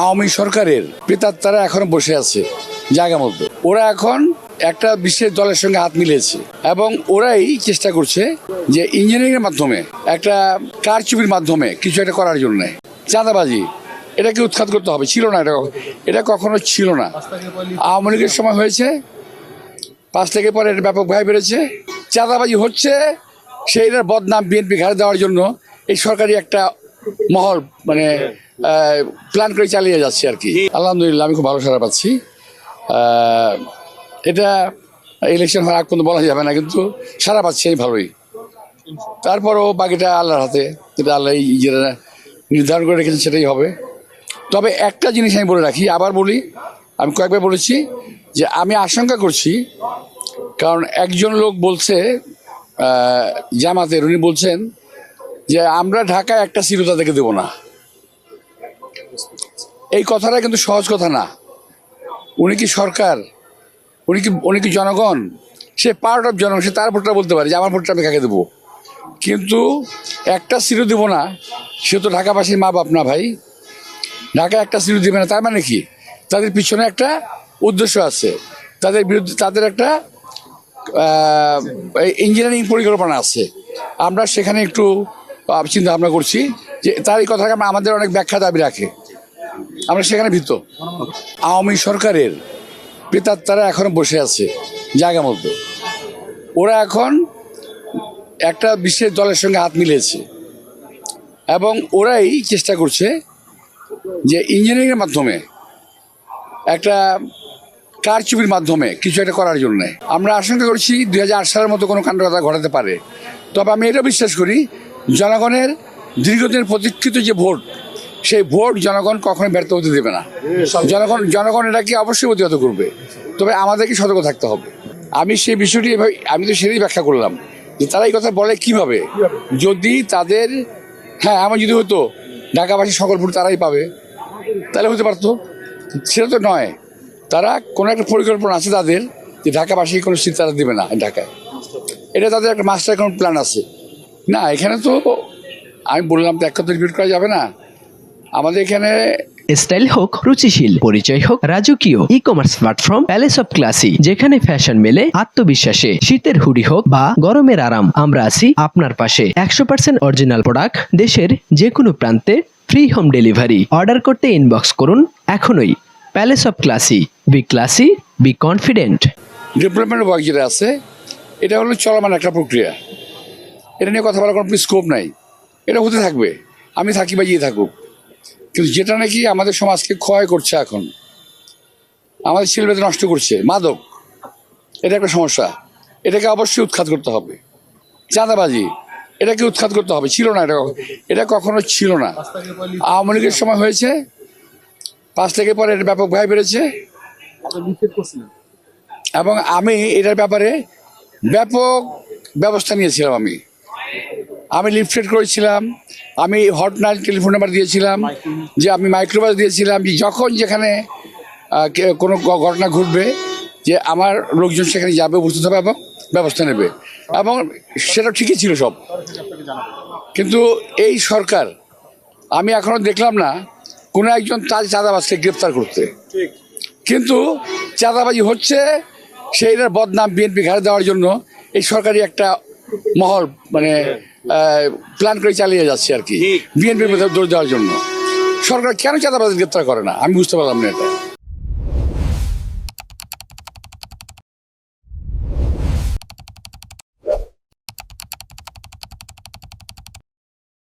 আওয়ামী সরকারের প্রেতাত্মারা এখনো বসে আছে জায়গা মতো। ওরা এখন একটা বিশেষ দলের সঙ্গে হাত মিলিয়েছে এবং ওরাই চেষ্টা করছে যে ইঞ্জিনিয়ারিং এর মাধ্যমে একটা কারচুপির মাধ্যমে কিছু একটা করার জন্য চাঁদাবাজি এটাকে উৎখাত করতে হবে। ছিল না, এটা কখনো ছিল না। আওয়ামী লীগের সময় হয়েছে, 5 থেকে পরে এটা ব্যাপকভাবে বেড়েছে। চাঁদাবাজি হচ্ছে, সেইটার বদনাম বিএনপি ঘাড়ে দেওয়ার জন্য এই সরকারি একটা মহল প্ল্যান করে চালিয়ে যাচ্ছে আর কি। আলহামদুলিল্লাহ আমি খুব ভালো সাড়া পাচ্ছি। এটা ইলেকশন হওয়ার আগ পর্যন্ত বলা যাবে না, কিন্তু সাড়া পাচ্ছি আমি ভালোই। তারপরও বাকিটা আল্লাহর হাতে, যেটা আল্লাহ যেটা নির্ধারণ করে রেখেছেন সেটাই হবে। তবে একটা জিনিস আমি বলে রাখি, আবার বলি, আমি কয়েকবার বলেছি যে আমি আশঙ্কা করছি, কারণ একজন লোক বলছে জামাতের, উনি বলছেন যে আমরা ঢাকায় একটা সিটও তাদেরকে দেবো না। এই কথাটা কিন্তু সহজ কথা না। উনি কি সরকার? উনি কি জনগণ? সে পার্ট অফ জনগণ, সে তার ভোটটা বলতে পারে যে আমার ভোটটা আমি কাকে দেবো। কিন্তু একটা সিটও দেবো না, সে তো ঢাকাবাসীর মা বাপ না ভাই। ঢাকা একটা সিটও দেবে না, তার মানে কি? তাদের পিছনে একটা উদ্দেশ্য আছে, তাদের বিরুদ্ধে তাদের একটা ইঞ্জিনিয়ারিং পরিকল্পনা আছে। আমরা সেখানে একটু চিন্তা ভাবনা করছি যে তার এই কথাকে আমাদের অনেক ব্যাখ্যা দাবি রাখে, আমরা সেখানে ভীত। আওয়ামী সরকারের প্রেতাত্মারা এখনো বসে আছে জায়গা মতো। ওরা এখন একটা বিশেষ দলের সঙ্গে হাত মিলিয়েছে এবং ওরাই চেষ্টা করছে যে ইঞ্জিনিয়ারিং এর মাধ্যমে একটা কারচুপির মাধ্যমে কিছু একটা করার জন্য। আমরা আশঙ্কা করছি 2008 সালের মতো কোনো কাণ্ডকতা ঘটাতে পারে। তবে আমি এটা বিশ্বাস করি, জনগণের দীর্ঘদিনের প্রতীক্ষিত যে ভোট, সেই ভোট জনগণ কখনোই ব্যর্থ হতে দেবে না। জনগণ এটাকে অবশ্যই প্রতিহত করবে, তবে আমাদেরকে সতর্ক থাকতে হবে। আমি সেই বিষয়টি আমি তো সেটাই ব্যাখ্যা করলাম যে তারা এই কথা বলে কিভাবে। যদি তাদের এমন যদি হতো ঢাকাবাসী সকল ভোট তারাই পাবে, তাহলে হতে পারতো। সেটা তো নয়। তারা কোনো একটা পরিকল্পনা আছে তাদের যে ঢাকাবাসী কোনো সিট তারা দেবে না ঢাকায়। এটা তাদের একটা মাস্টার কোনো প্ল্যান আছে না। এখানে তো আমি বললাম তো এক কথা রিপিট করা যাবে না। আমাদের এখানে স্টাইল হোক রুচিশীল, পরিচয় হোক রাজকীয়, e commerce platform palace of classy, যেখানে ফ্যাশন মেলে আত্মবিশ্বাসে। শীতের হুডি হোক বা গরমের আরাম, আমরা আছি আপনার পাশে। 100% অরিজিনাল প্রোডাক্ট, দেশের যে কোনো প্রান্তে ফ্রি হোম ডেলিভারি। অর্ডার করতে ইনবক্স করুন এখনই। Palace of classy, B classy, be confident. Development work যেটা আছে, এটা হলো চলমান একটা প্রক্রিয়া। এটা নিয়ে কথা বলার কোনো স্কোপ নাই। এটা হতে থাকবে, আমি থাকি বা গিয়ে থাকুক। কিন্তু যেটা নাকি আমাদের সমাজকে ক্ষয় করছে, এখন আমাদের ছেলেমেয়েদের নষ্ট করছে, মাদক, এটা একটা সমস্যা। এটাকে অবশ্যই উৎখাত করতে হবে। চাঁদাবাজি এটাকে উৎখাত করতে হবে। ছিল না, এটা কখনো ছিল না। আওয়ামী লীগের সময় হয়েছে, 5 থেকে পরে এটা ব্যাপকভাবে বেড়েছে এবং আমি এটার ব্যাপারে ব্যাপক ব্যবস্থা নিয়েছিলাম। আমি লিফলেট করেছিলাম, আমি হটলাইন টেলিফোন নাম্বার দিয়েছিলাম, যে আমি মাইক্রোবাস দিয়েছিলাম, যে যখন যেখানে কোনো ঘটনা ঘটবে যে আমার লোকজন সেখানে যাবে, উপস্থিত হবে এবং ব্যবস্থা নেবে। এবং সেটা ঠিকই ছিল সব। কিন্তু এই সরকার, আমি এখনো দেখলাম না কোনো একজন চাঁদাবাজকে গ্রেপ্তার করতে। কিন্তু চাঁদাবাজি হচ্ছে, সেইটার বদনাম বিএনপি ঘাড়ে দেওয়ার জন্য এই সরকারি একটা মহল প্ল্যান করে চালিয়ে যাচ্ছে আর কি, বিএনপির মধ্যে দৌড় দেওয়ার জন্য। সরকার কেন চাঁদাবাজ গ্রেপ্তার করে না আমি বুঝতে পারলাম না এটা।